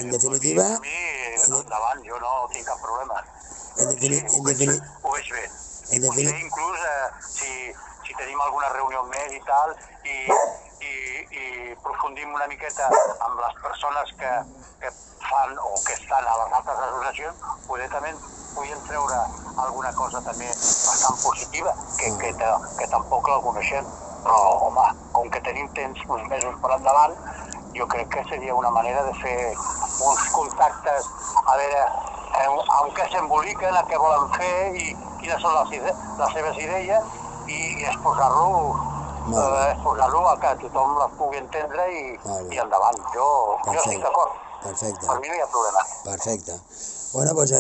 en definitiva... Per mi, endavant, jo no tinc cap problema. Ho veig bé. I potser inclús si tenim alguna reunió més i tal, i profundim una miqueta amb les persones que fan o que estan a les altres associacions, poder també podien treure alguna cosa també bastant positiva, que tampoc la coneixem. Però, home, com que tenim temps, uns mesos per endavant, jo crec que seria una manera de fer uns contactes, a veure en què s'emboliquen, a què volen fer i quines són les seves idees i exposar-lo a que tothom les pugui entendre i endavant. Jo estic d'acord. Perfecte. Per mi no hi ha problema. Perfecte. Bueno, doncs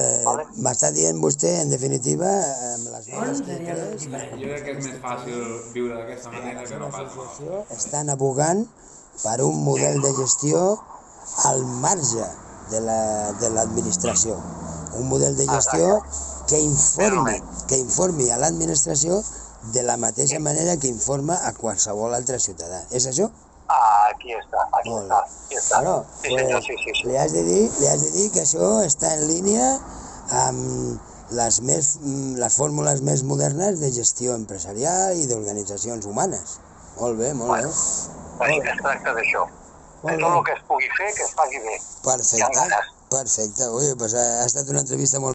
m'està dient vostè, en definitiva, amb les noves lletres... Jo crec que és més fàcil viure d'aquesta manera que no pas no. Estan abogant per un model de gestió al marge de l'administració. Un model de gestió que informi a l'administració de la mateixa manera que informa a qualsevol altre ciutadà. És això? Aquí està. Bueno, li has de dir que això està en línia amb les fórmules més modernes de gestió empresarial i d'organitzacions humanes. Molt bé, molt bé. Es tracta d'això. De tot el que es pugui fer, que es faci bé. Perfecte. Ui, doncs ha estat una entrevista molt...